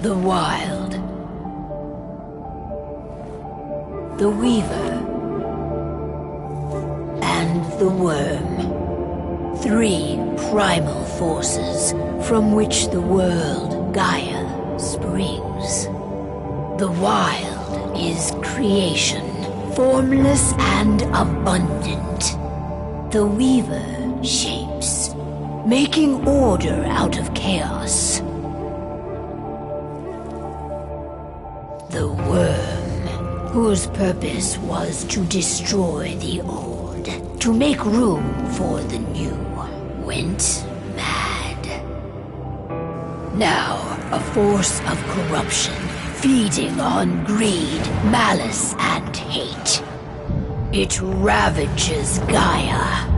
The Wild. The Weaver. And the Worm. 3 primal forces from which the world, Gaia, springs. The Wild is creation, formless and abundant. The Weaver shapes, making order out of chaos. The Worm, whose purpose was to destroy the old, to make room for the new, went mad. Now, a force of corruption, feeding on greed, malice, and hate. It ravages Gaia.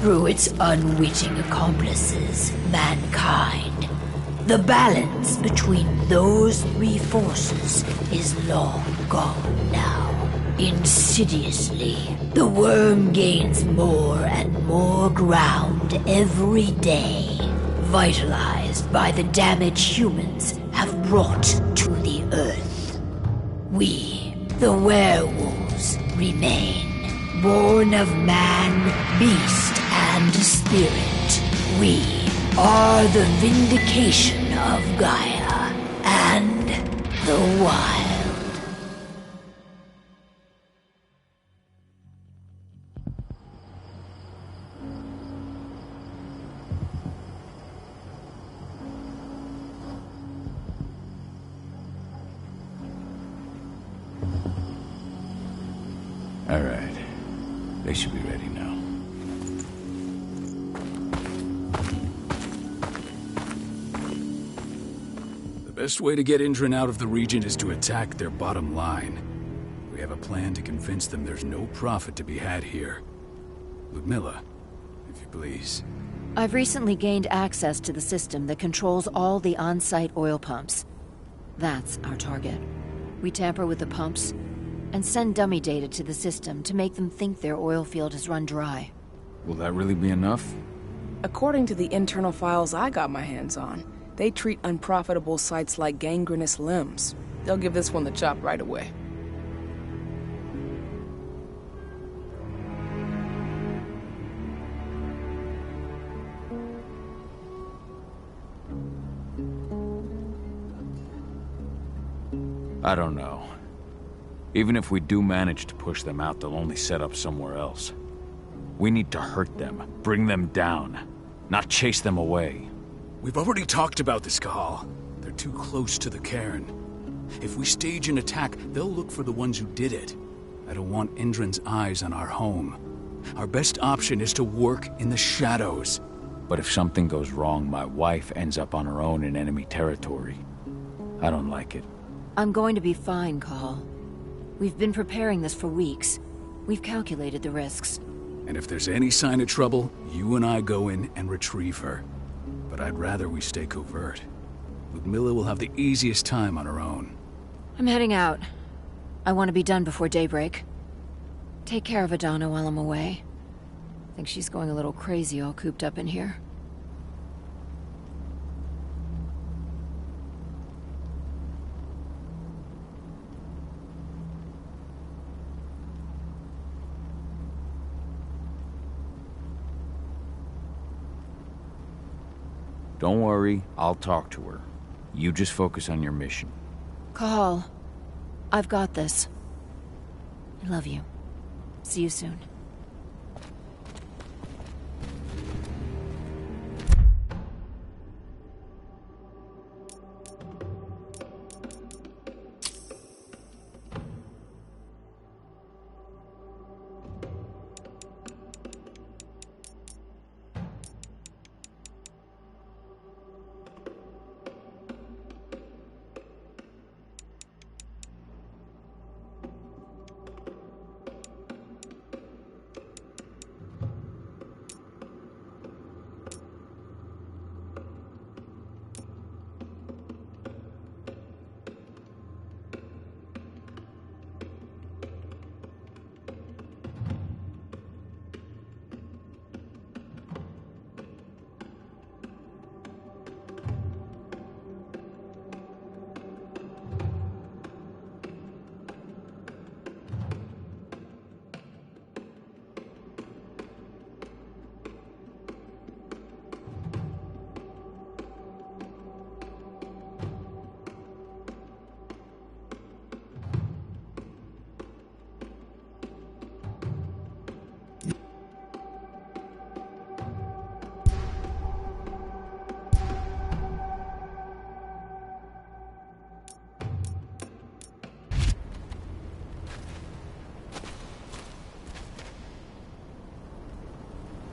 Through its unwitting accomplices, mankind, the balance between those 3 forces is long gone now. Insidiously, the Worm gains more and more ground every day, vitalized by the damage humans have brought to the Earth. We, the werewolves, remain, born of man, beast, and spirit. We are the vindication of Gaia and the Wild. All right. They should be ready now. The best way to get Indran out of the region is to attack their bottom line. We have a plan to convince them there's no profit to be had here. Ludmilla, if you please. I've recently gained access to the system that controls all the on-site oil pumps. That's our target. We tamper with the pumps and send dummy data to the system to make them think their oil field has run dry. Will that really be enough? According to the internal files I got my hands on, they treat unprofitable sites like gangrenous limbs. They'll give this one the chop right away. I don't know. Even if we do manage to push them out, they'll only set up somewhere else. We need to hurt them, bring them down, not chase them away. We've already talked about this, Cahal. They're too close to the cairn. If we stage an attack, they'll look for the ones who did it. I don't want Indran's eyes on our home. Our best option is to work in the shadows. But if something goes wrong, my wife ends up on her own in enemy territory. I don't like it. I'm going to be fine, Cahal. We've been preparing this for weeks. We've calculated the risks. And if there's any sign of trouble, you and I go in and retrieve her. But I'd rather we stay covert. Ludmilla will have the easiest time on her own. I'm heading out. I want to be done before daybreak. Take care of Adana while I'm away. I think she's going a little crazy all cooped up in here. Don't worry, I'll talk to her. You just focus on your mission. Cahal, I've got this. I love you. See you soon.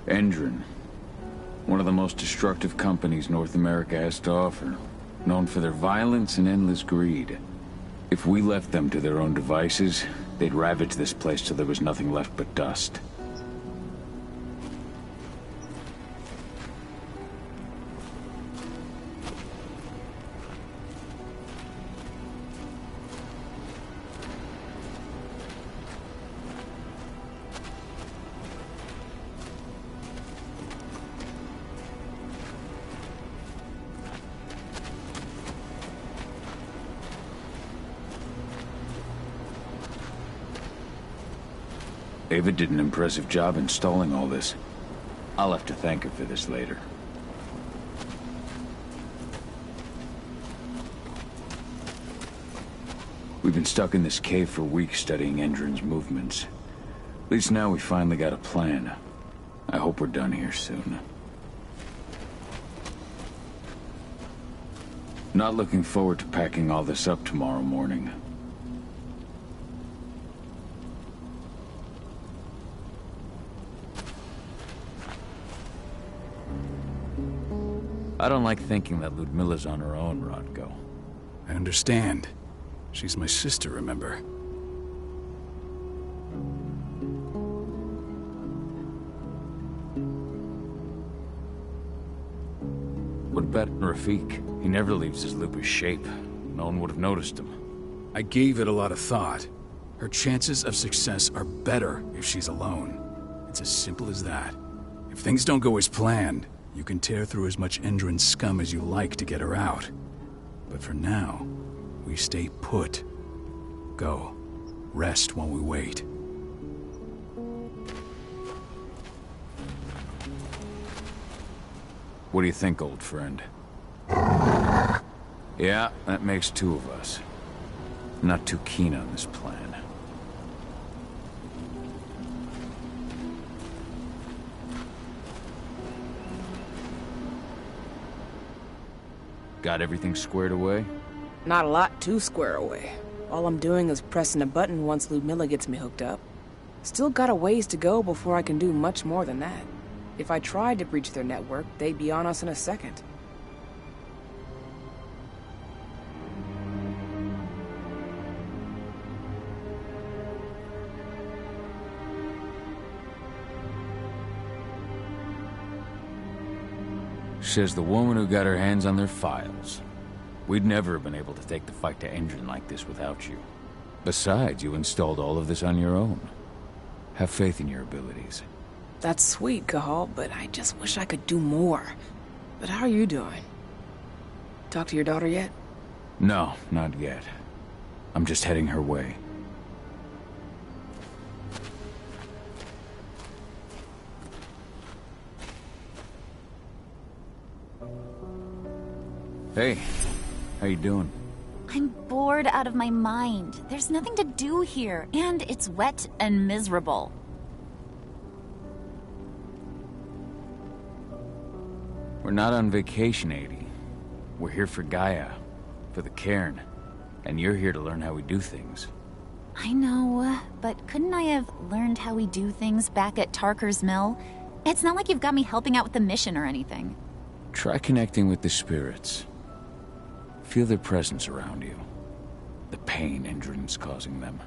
Endron. One of the most destructive companies North America has to offer. Known for their violence and endless greed. If we left them to their own devices, they'd ravage this place till there was nothing left but dust. Ava did an impressive job installing all this. I'll have to thank her for this later. We've been stuck in this cave for weeks studying Endron's movements. At least now we finally got a plan. I hope we're done here soon. Not looking forward to packing all this up tomorrow morning. I don't like thinking that Ludmilla's on her own, Rodko. I understand. She's my sister, remember? What about Rafik? He never leaves his lupus shape. No one would have noticed him. I gave it a lot of thought. Her chances of success are better if she's alone. It's as simple as that. If things don't go as planned, you can tear through as much Endron scum as you like to get her out. But for now, we stay put. Go. Rest while we wait. What do you think, old friend? Yeah, that makes two of us. Not too keen on this plan. Got everything squared away? Not a lot to square away. All I'm doing is pressing a button once Ludmilla gets me hooked up. Still got a ways to go before I can do much more than that. If I tried to breach their network, they'd be on us in a second. Says the woman who got her hands on their files. We'd never have been able to take the fight to Endron like this without you. Besides, you installed all of this on your own. Have faith in your abilities. That's sweet, Cahal, but I just wish I could do more. But how are you doing? Talk to your daughter yet? No, not yet. I'm just heading her way. Hey, how you doing? I'm bored out of my mind. There's nothing to do here, and it's wet and miserable. We're not on vacation, Adie. We're here for Gaia, for the cairn, and you're here to learn how we do things. I know, but couldn't I have learned how we do things back at Tarker's Mill? It's not like you've got me helping out with the mission or anything. Try connecting with the spirits. Feel their presence around you. The pain Endron's causing them.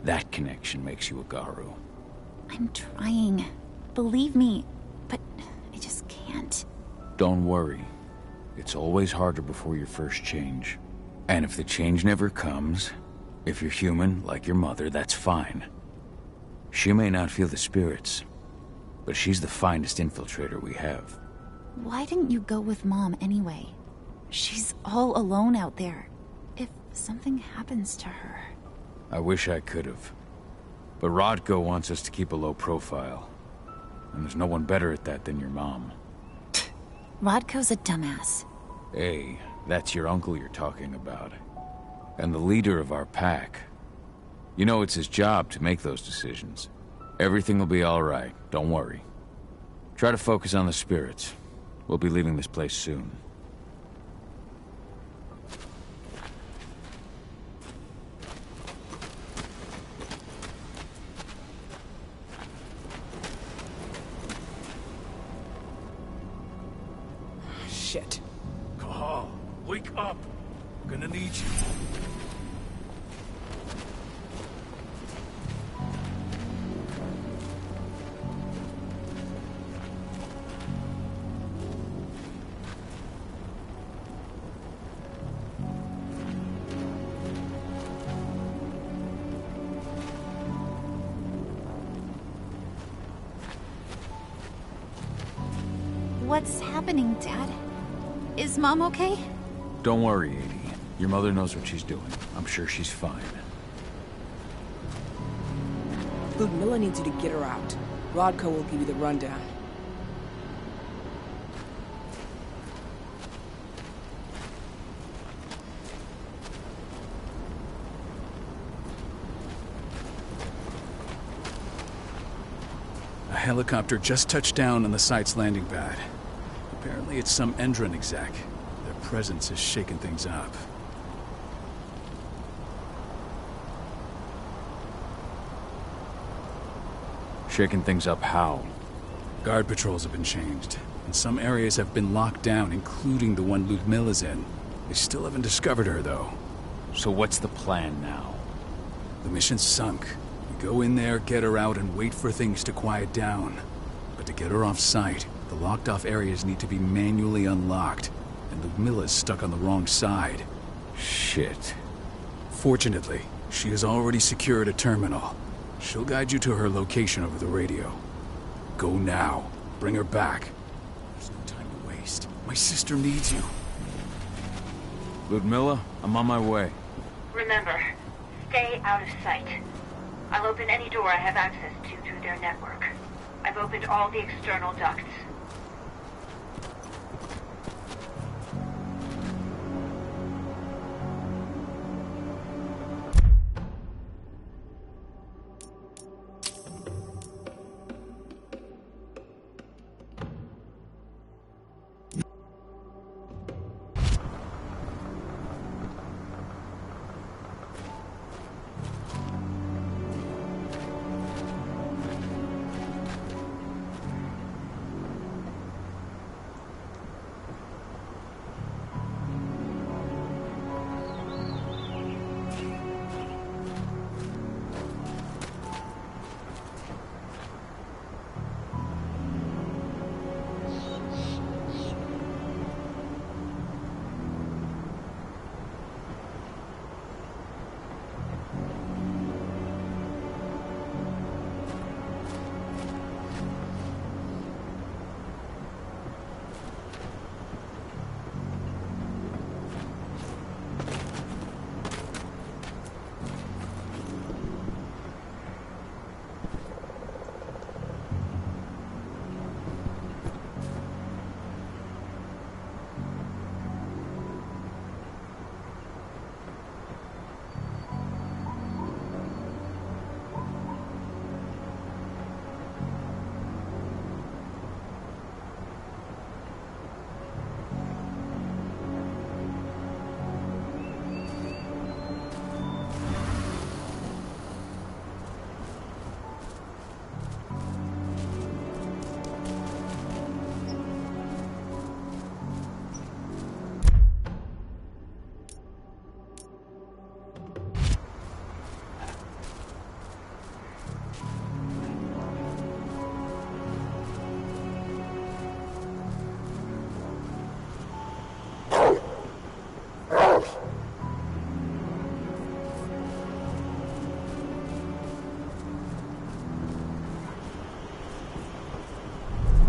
That connection makes you a Garu. I'm trying. Believe me, but I just can't. Don't worry. It's always harder before your first change. And if the change never comes, if you're human, like your mother, that's fine. She may not feel the spirits, but she's the finest infiltrator we have. Why didn't you go with Mom anyway? She's all alone out there. If something happens to her... I wish I could have. But Rodko wants us to keep a low profile. And there's no one better at that than your mom. Rodko's a dumbass. Hey, that's your uncle you're talking about. And the leader of our pack. You know it's his job to make those decisions. Everything will be all right, don't worry. Try to focus on the spirits. We'll be leaving this place soon. Shit. Cahal, wake up! I'm gonna need you. What's happening, Dad? Is Mom okay? Don't worry, Edie. Your mother knows what she's doing. I'm sure she's fine. Ludmilla needs you to get her out. Rodko will give you the rundown. A helicopter just touched down on the site's landing pad. Apparently it's some Endron exec. Their presence is shaking things up. Shaking things up how? Guard patrols have been changed, and some areas have been locked down, including the one Ludmilla's in. They still haven't discovered her, though. So what's the plan now? The mission's sunk. We go in there, get her out, and wait for things to quiet down. But to get her off site, the locked-off areas need to be manually unlocked, and Ludmilla's stuck on the wrong side. Shit. Fortunately, she has already secured a terminal. She'll guide you to her location over the radio. Go now. Bring her back. There's no time to waste. My sister needs you. Ludmilla, I'm on my way. Remember, stay out of sight. I'll open any door I have access to through their network. I've opened all the external ducts.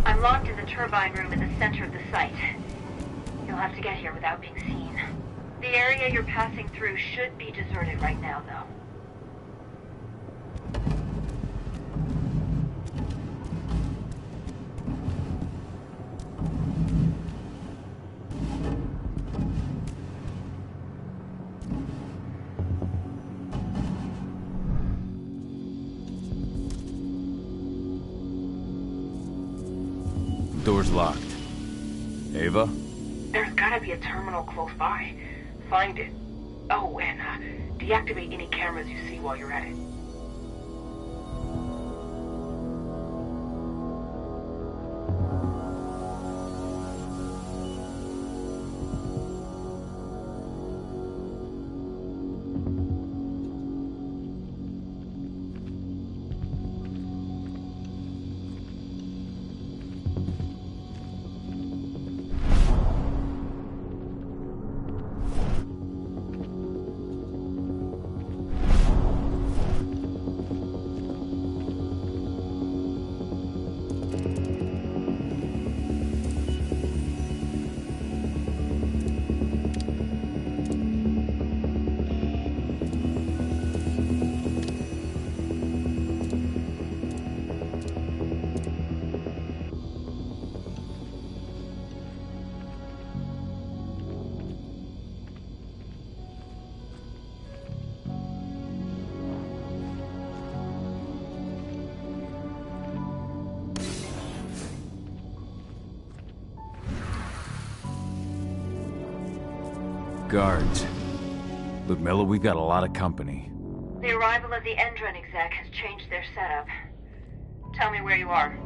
I'm locked in the turbine room in the center of the site. You'll have to get here without being seen. The area you're passing through should be deserted right now, though. Door's locked. Ava? There's gotta be a terminal close by. Find it. Oh, and deactivate any cameras you see while you're at it. guards. Ludmilla, we've got a lot of company. The arrival of the Endron exec has changed their setup. Tell me where you are.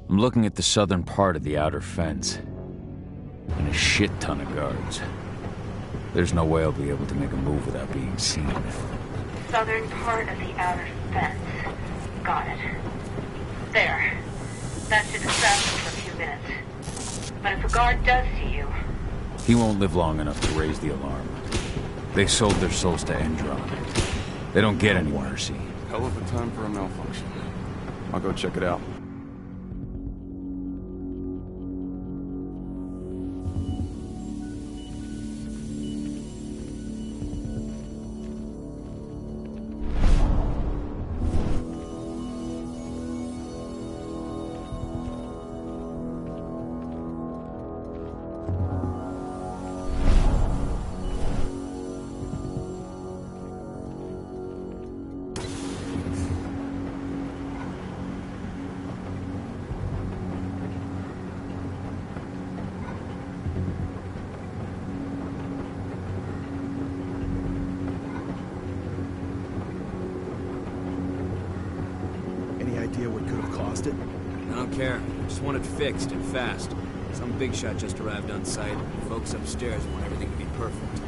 I'm looking at the southern part of the outer fence. And a shit ton of guards. There's no way I'll be able to make a move without being seen. Southern part of the outer fence. Got it. There. That should distract them for a few minutes. But if a guard does see you... He won't live long enough to raise the alarm. They sold their souls to Endron. They don't get any mercy. Hell of a time for a malfunction. I'll go check it out. Any idea what could have caused it? I don't care. Just want it fixed and fast. Some big shot just arrived on site. Folks upstairs want everything to be perfect.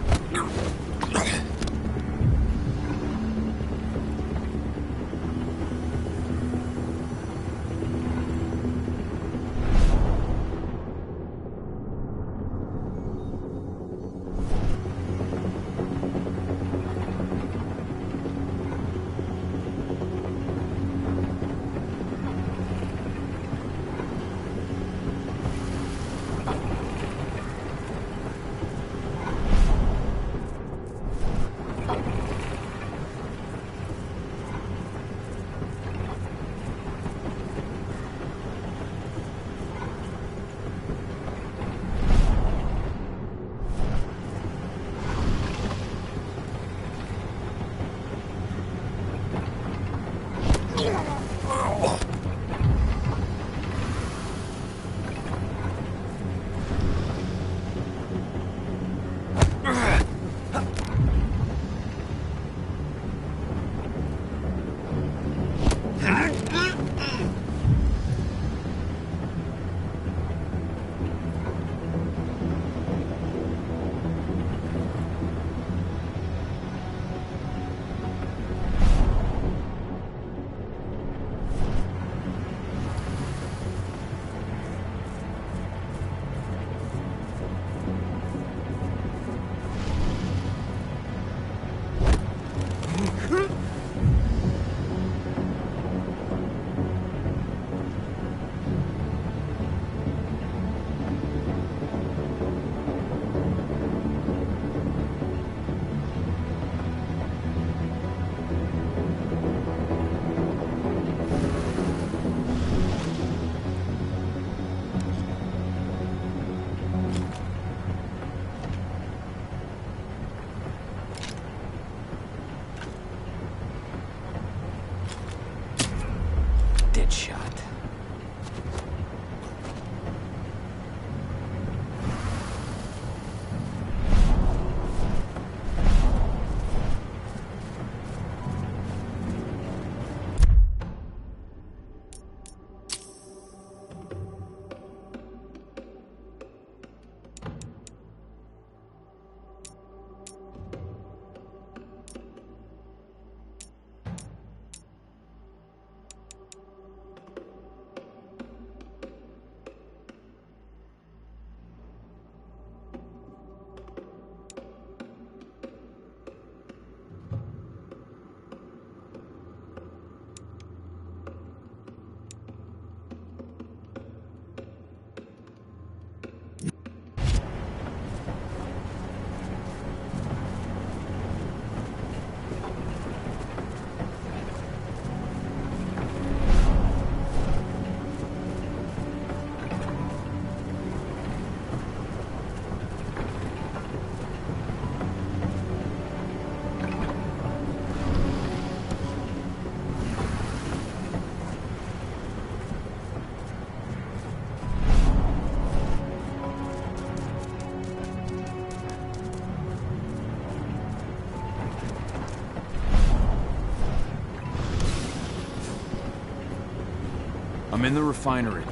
I'm in the refinery.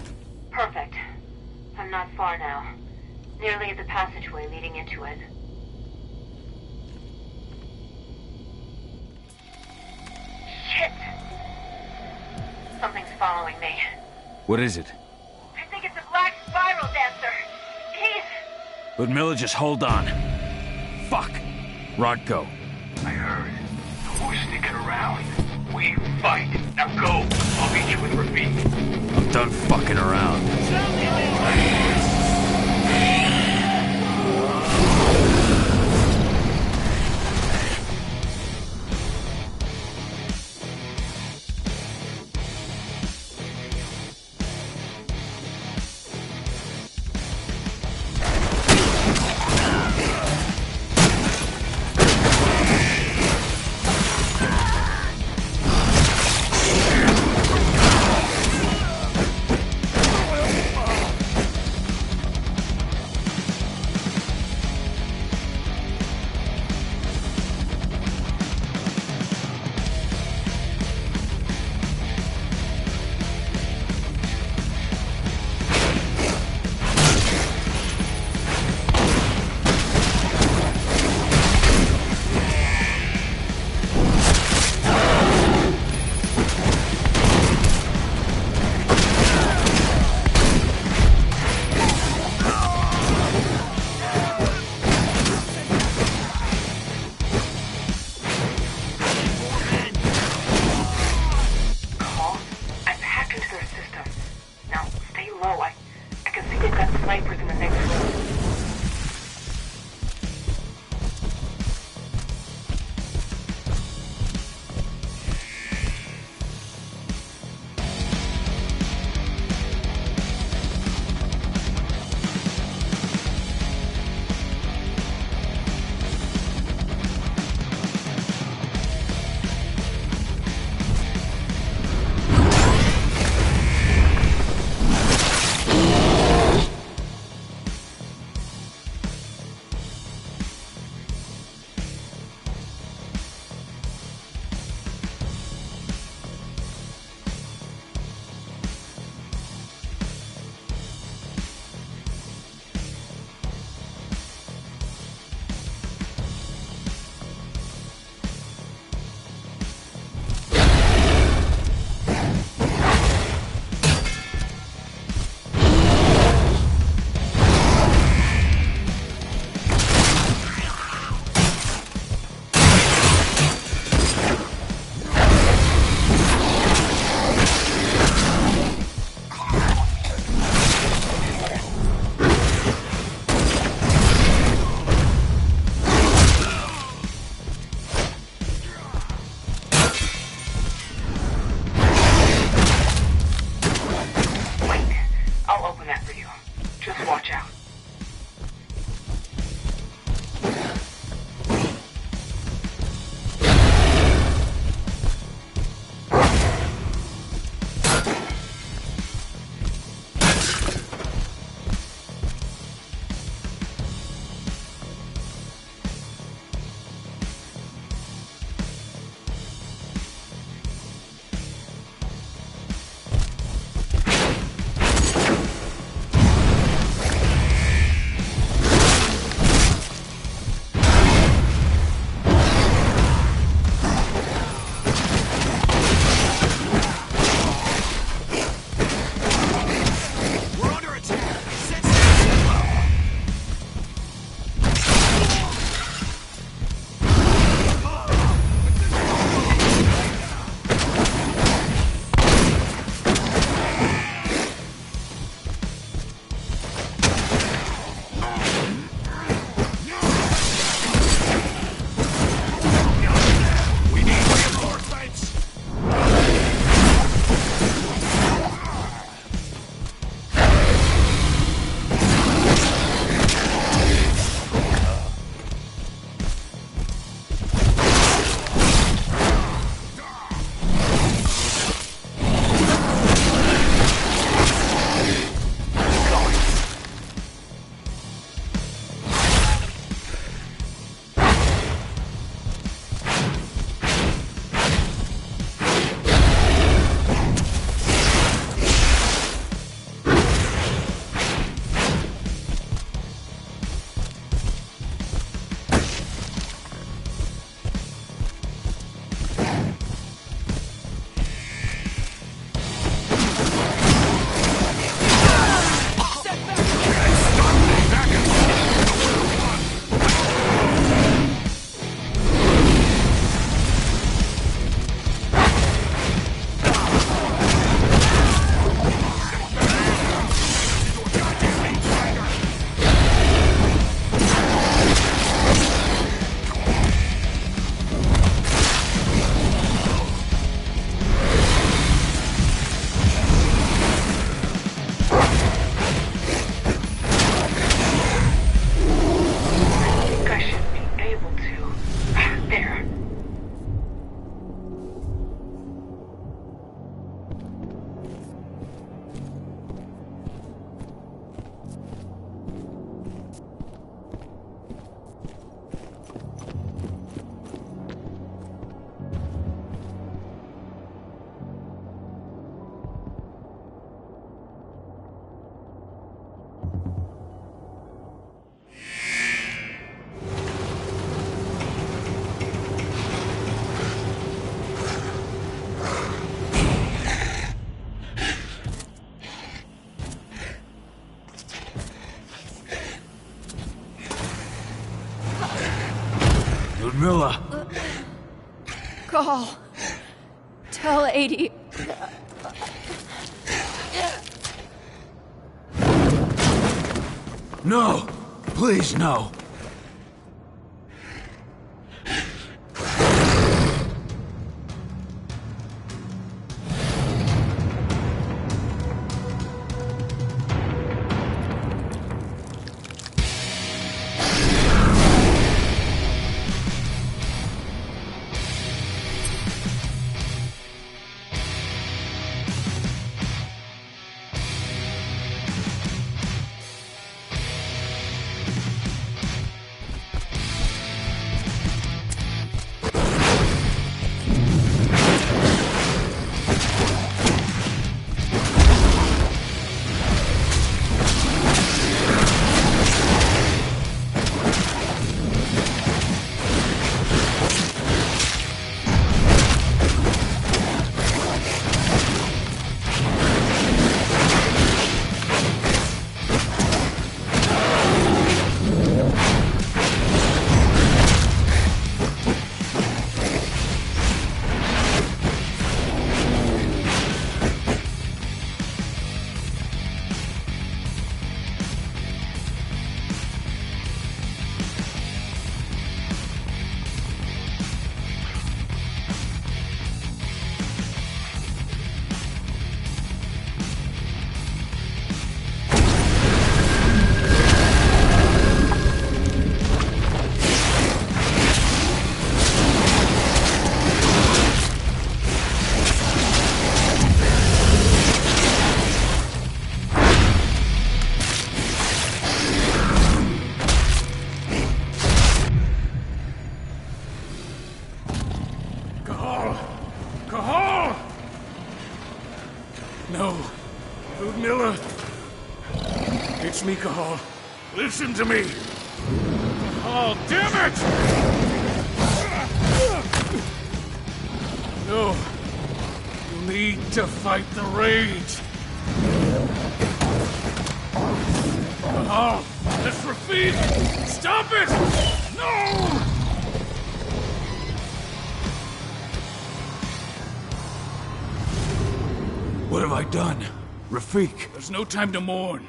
Perfect. I'm not far now. Nearly at the passageway leading into it. Shit! Something's following me. What is it? I think it's a black spiral dancer. He's... Ludmilla, just hold on. Fuck. Rodko. I heard. Who's sticking around? We fight. Now go. I'll meet you with Rafik. I'm done fucking around. Camilla! Call. Tell 80. No! Please, no! No. Ludmilla. It's me, Cahal. Listen to me. Oh, damn it! No. You need to fight the rage. Cahal, that's Rafik! Stop it! No! What have I done? Rafik! There's no time to mourn.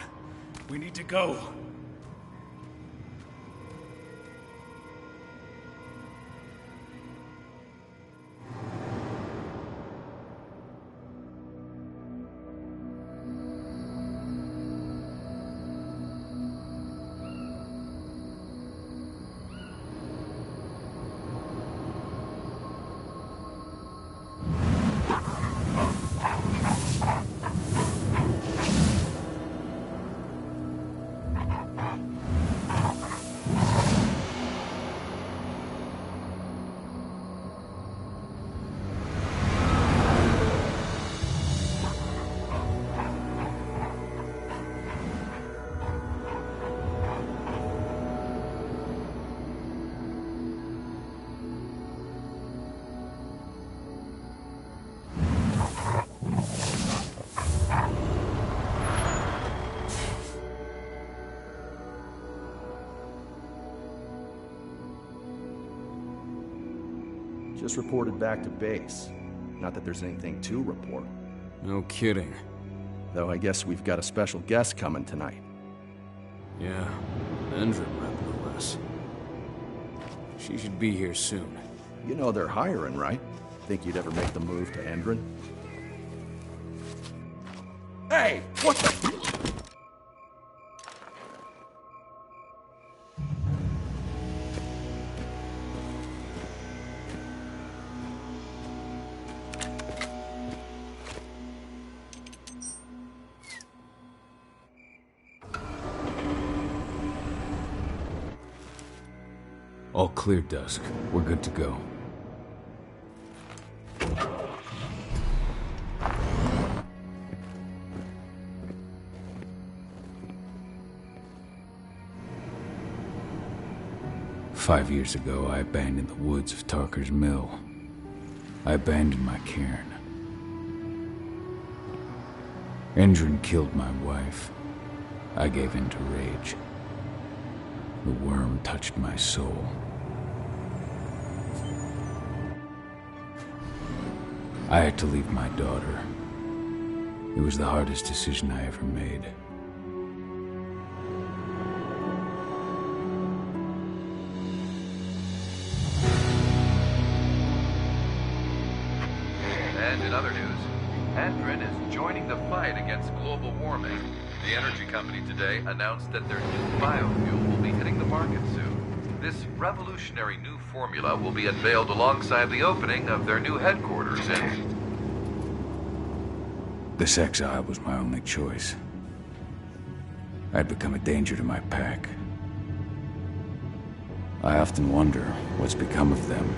We need to go. Just reported back to base. Not that there's anything to report. No kidding. Though I guess we've got a special guest coming tonight. Yeah, Endrin might know us. She should be here soon. You know they're hiring, right? Think you'd ever make the move to Endrin? Hey! What the... All clear, Dusk. We're good to go. "5 years ago, I abandoned the woods of Tarker's Mill. I abandoned my cairn. Endrin killed my wife. I gave in to rage. The worm touched my soul. I had to leave my daughter. It was the hardest decision I ever made. And in other news, Andrin is joining the fight against global warming. The energy company today announced that their new biofuel will be hitting the market soon. This revolutionary new formula will be unveiled alongside the opening of their new headquarters in... This exile was my only choice. I'd become a danger to my pack. I often wonder what's become of them.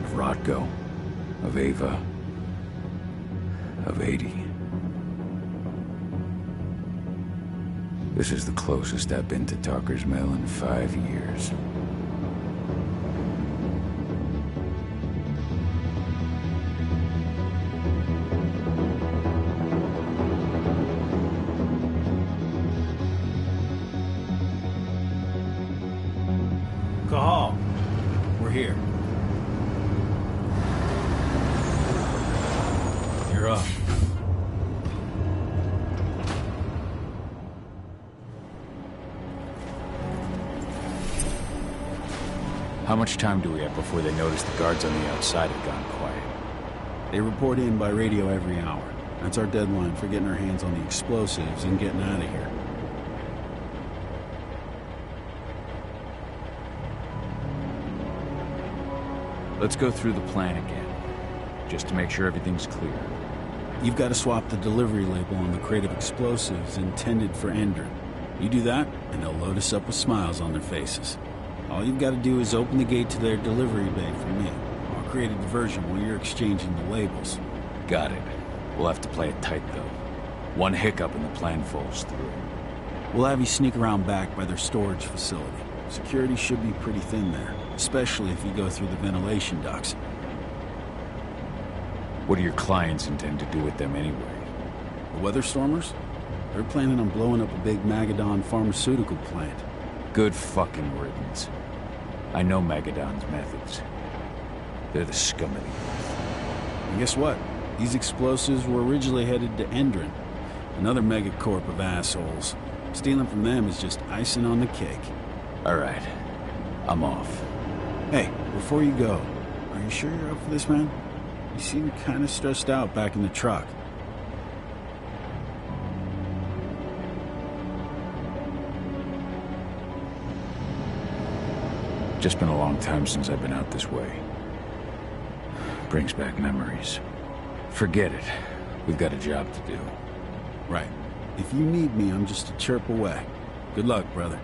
Of Rodko, of Ava, of 80. This is the closest I've been to Talker's Mill in 5 years. Cahal, we're here. You're up. How much time do we have before they notice the guards on the outside have gone quiet? They report in by radio every hour. That's our deadline for getting our hands on the explosives and getting out of here. Let's go through the plan again, just to make sure everything's clear. You've got to swap the delivery label on the crate of explosives intended for Endrin. You do that, and they'll load us up with smiles on their faces. All you've got to do is open the gate to their delivery bay for me. I'll create a diversion while you're exchanging the labels. Got it. We'll have to play it tight, though. One hiccup and the plan falls through. We'll have you sneak around back by their storage facility. Security should be pretty thin there, especially if you go through the ventilation ducts. What do your clients intend to do with them anyway? The Weatherstormers? They're planning on blowing up a big Magadon pharmaceutical plant. Good fucking riddance. I know Magadon's methods. They're the scum of the earth. And guess what? These explosives were originally headed to Endrin, another megacorp of assholes. Stealing from them is just icing on the cake. All right. I'm off. Hey, before you go, are you sure you're up for this, man? You seem kind of stressed out back in the truck. Just been a long time since I've been out this way. Brings back memories. Forget it. We've got a job to do. Right. If you need me, I'm just a chirp away. Good luck, brother.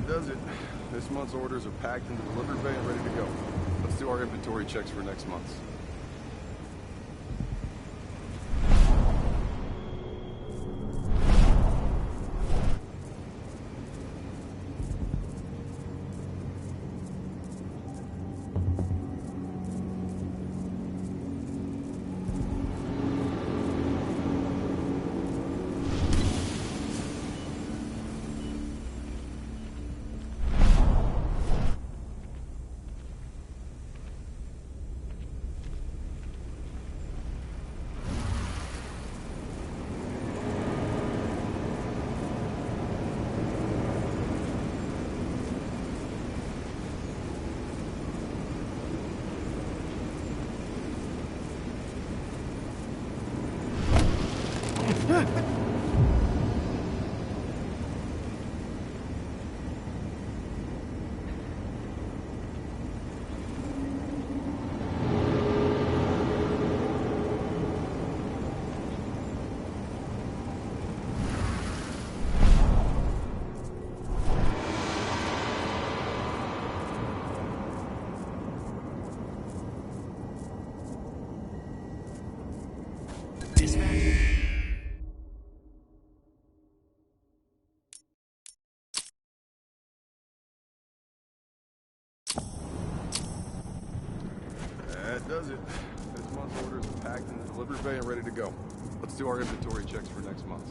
Does it. This month's orders are packed in the delivery bay and ready to go. Let's do our inventory checks for next month's. Does it. This month's orders are packed in the delivery bay and ready to go. Let's do our inventory checks for next month.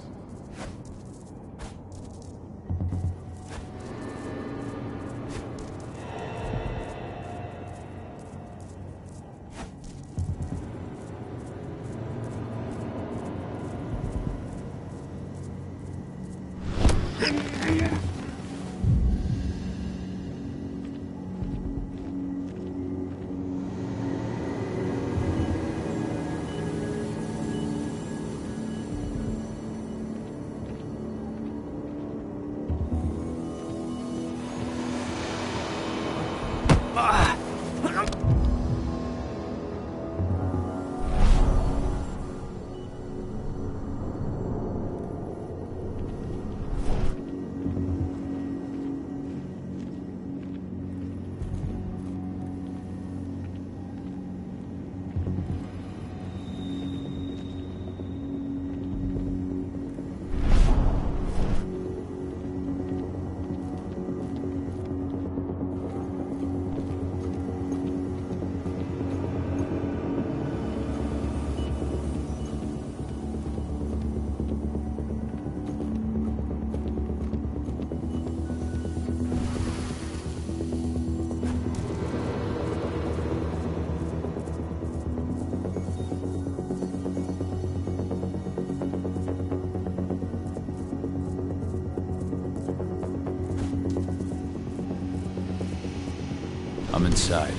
I'm inside.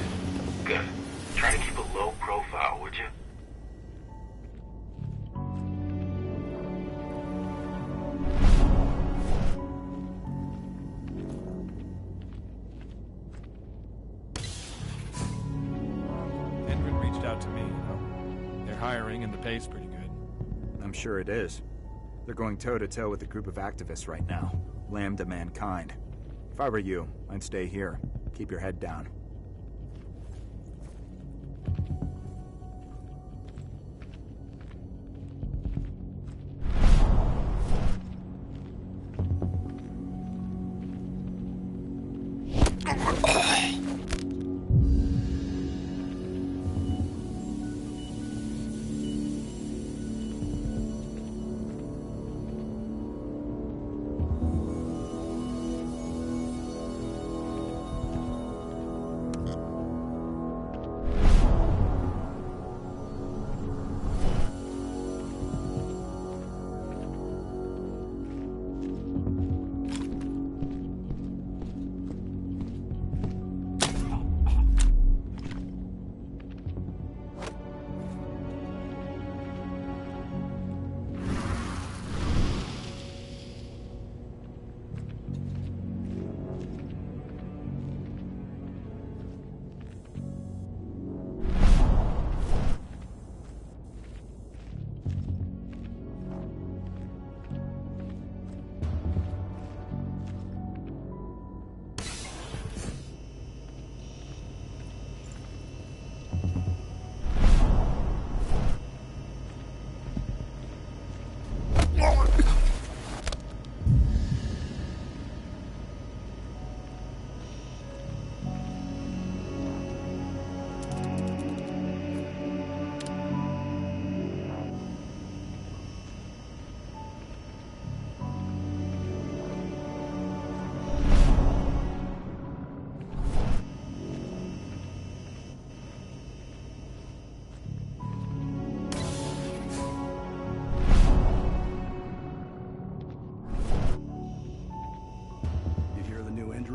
Good. Try to keep a low profile, would you? Endrin reached out to me, you know. They're hiring and the pay's pretty good. I'm sure it is. They're going toe-to-toe with a group of activists right now. Lambda Mankind. If I were you, I'd stay here. Keep your head down.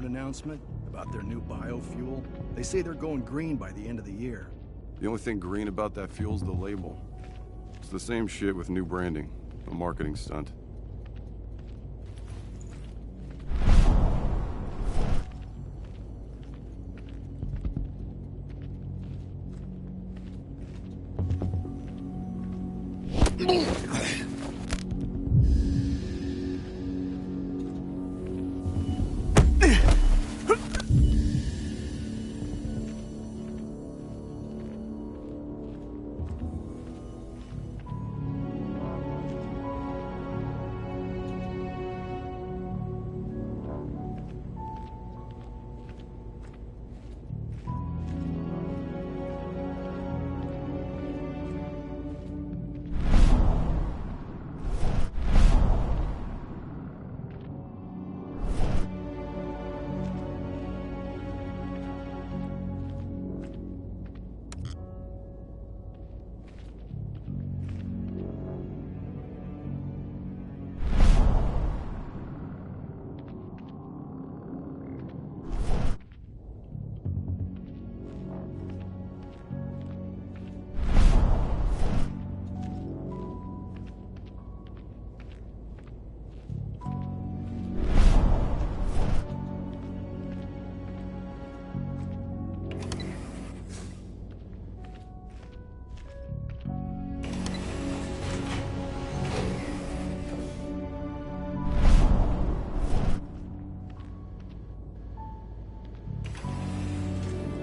Announcement about their new biofuel. They say they're going green by the end of the year. The only thing green about that fuel's the label. It's the same shit with new branding. A marketing stunt.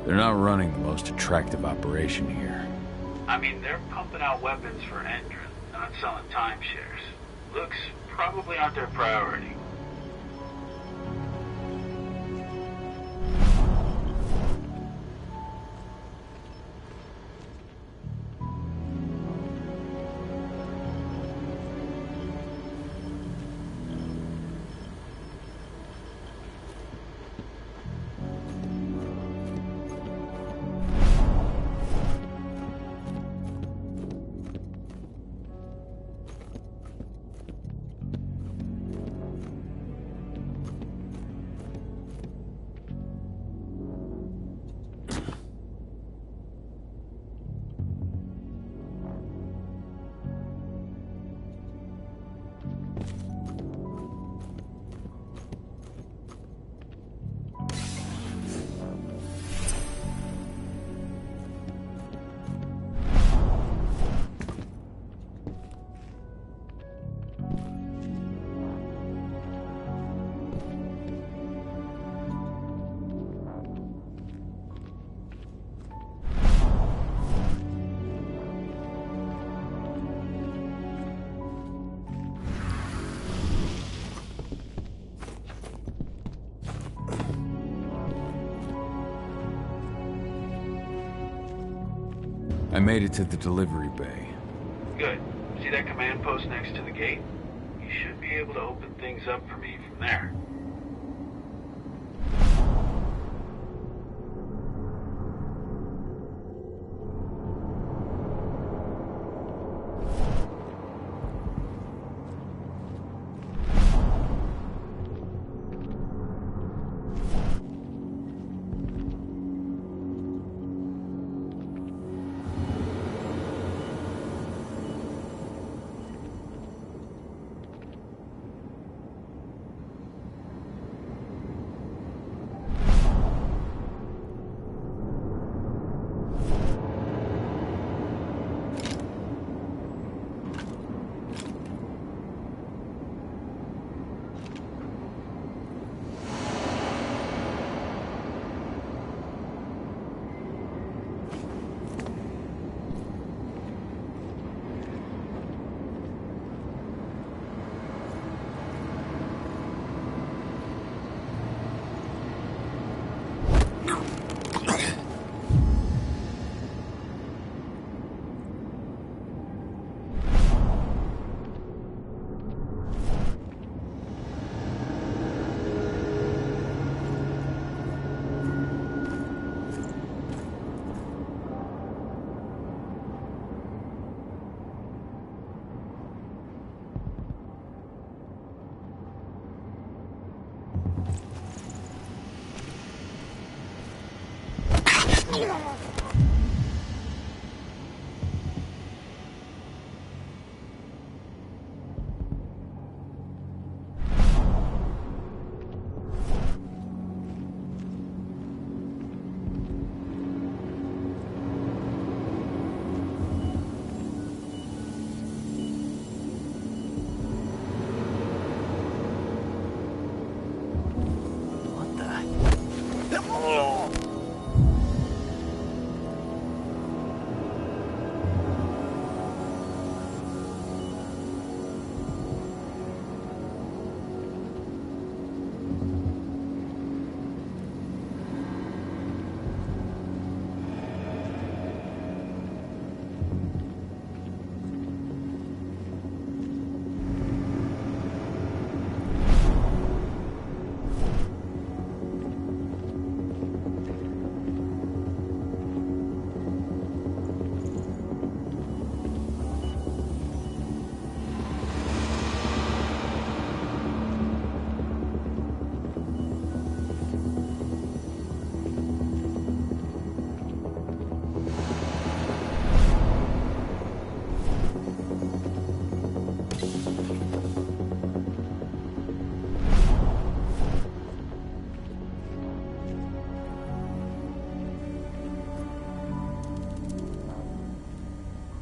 They're not running the most attractive operation here. I mean, they're pumping out weapons for Endron, not selling timeshares. Looks probably aren't their priority. I made it to the delivery bay. Good. See that command post next to the gate? You should be able to open things up for me from there.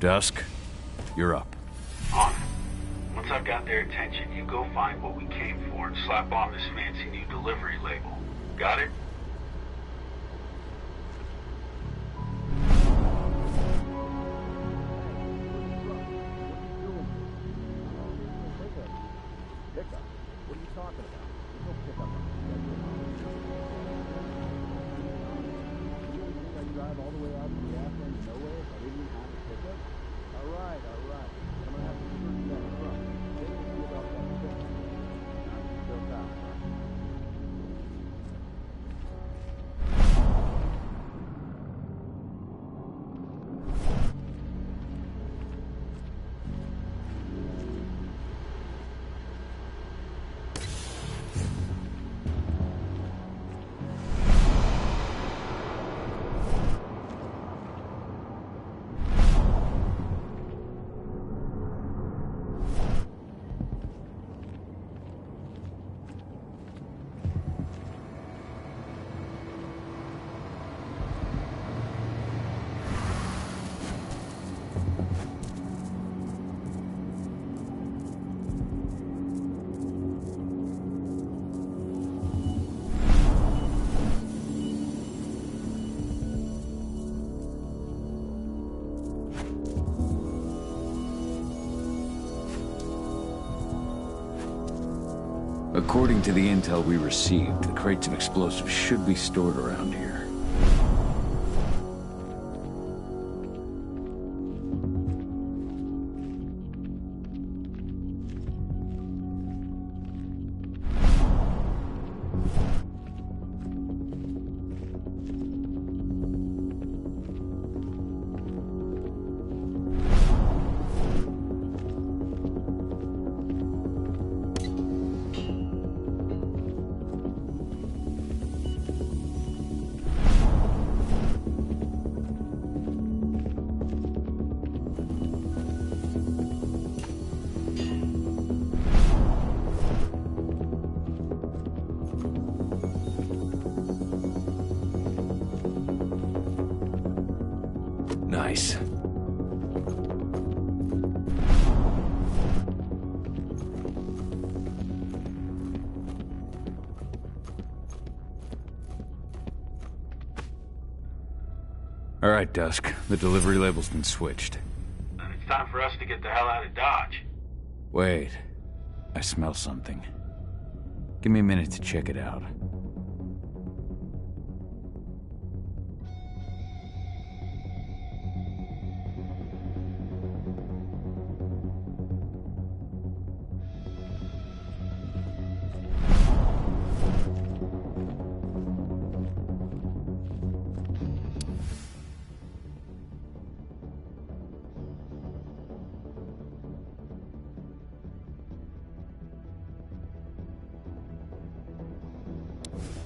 Dusk, you're up. On it. Once I've got their attention, you go find what we came for and slap on this fancy new delivery label. Got it? According to the intel we received, the crates of explosives should be stored around here. Nice. All right, Dusk. The delivery label's been switched. Then it's time for us to get the hell out of Dodge. Wait. I smell something. Give me a minute to check it out.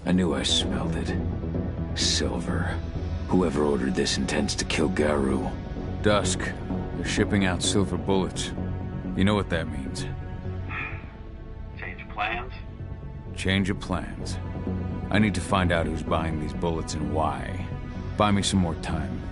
I knew I smelled it. Silver. Whoever ordered this intends to kill Garu. Dusk. They're shipping out silver bullets. You know what that means. Change plans? Change of plans. I need to find out who's buying these bullets and why. Buy me some more time.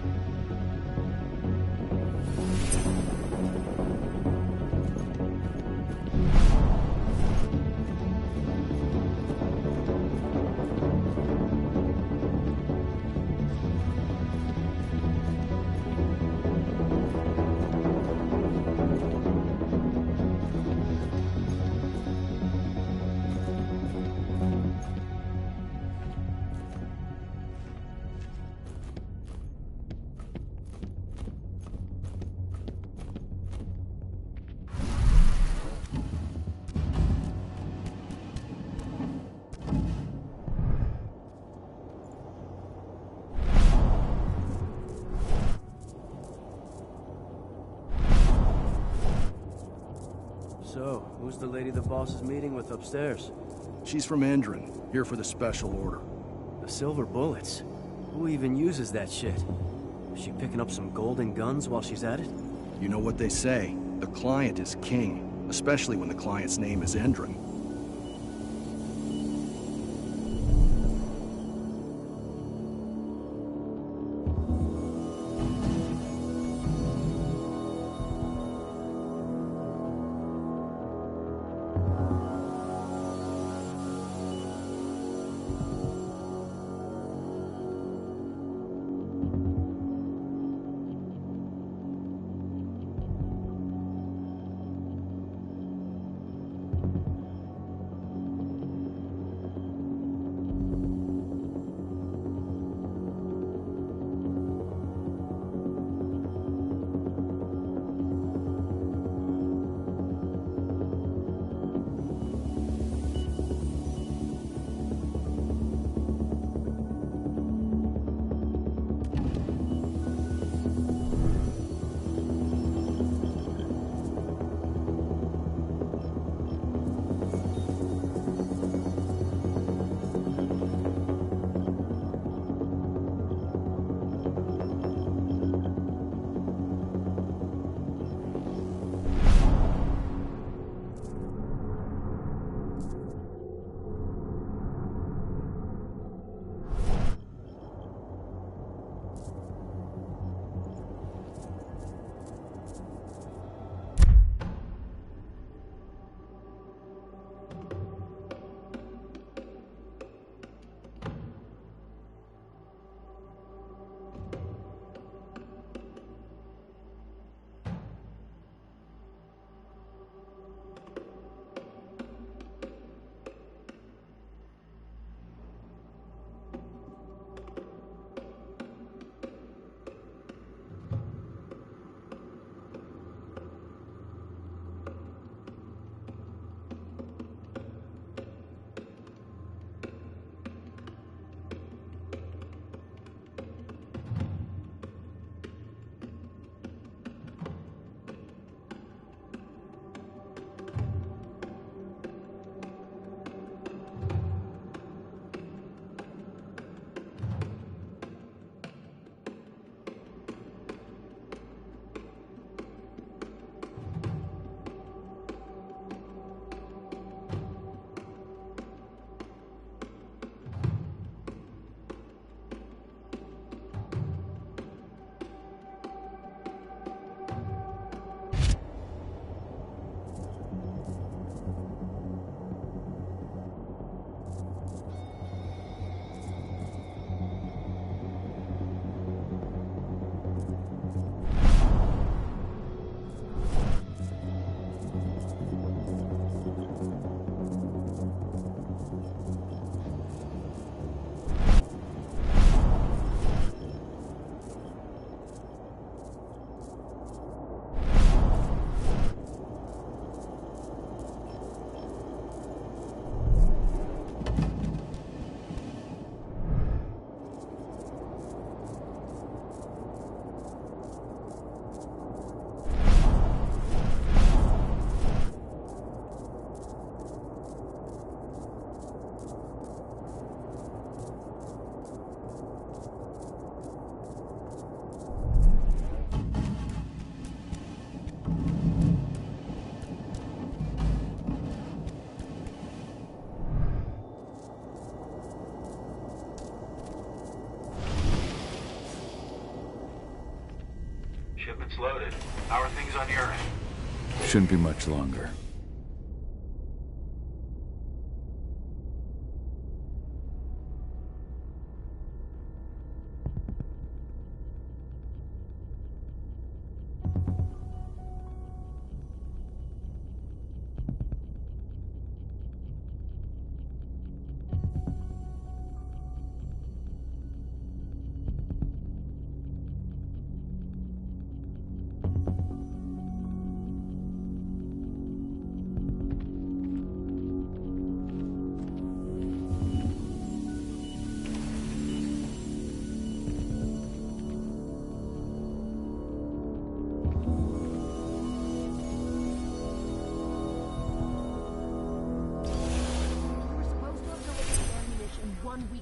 So, who's the lady the boss is meeting with upstairs? She's from Endron, here for the special order. The silver bullets? Who even uses that shit? Is she picking up some golden guns while she's at it? You know what they say, the client is king, especially when the client's name is Endron. equipment's loaded. How are things on your end? Shouldn't be much longer.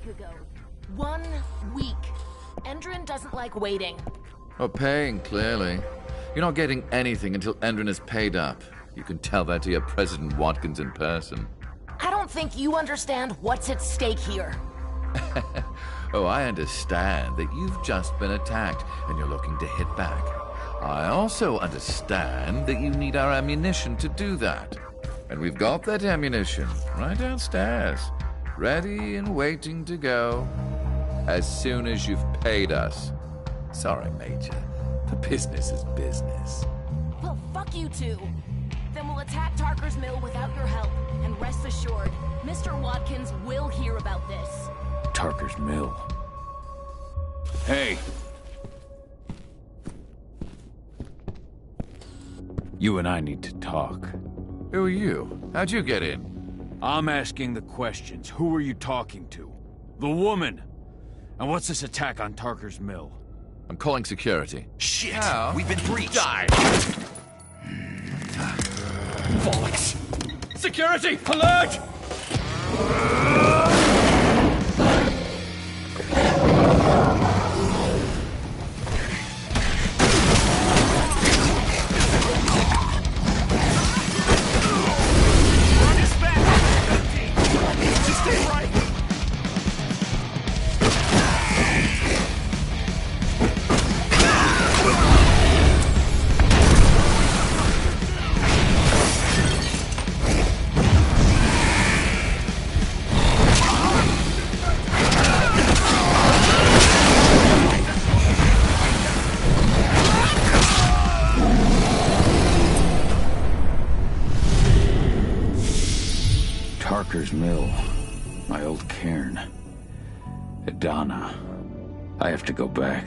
Ago. 1 week. Endrin doesn't like waiting. Or paying, clearly. You're not getting anything until Endrin is paid up. You can tell that to your President Watkins in person. I don't think you understand what's at stake here. Oh, I understand that you've just been attacked and you're looking to hit back. I also understand that you need our ammunition to do that. And we've got that ammunition right downstairs. Ready and waiting to go as soon as you've paid us. Sorry, Major. The business is business. Well, fuck you two. Then we'll attack Tarker's Mill without your help. And rest assured, Mr. Watkins will hear about this. Tarker's Mill. Hey! You and I need to talk. Who are you? How'd you get in? I'm asking the questions. Who are you talking to? The woman! And what's this attack on Tarker's Mill? I'm calling security. Shit! How? We've been breached! Die! Bollocks! Security! Alert! Tarker's Mill. My old cairn. Adana. I have to go back.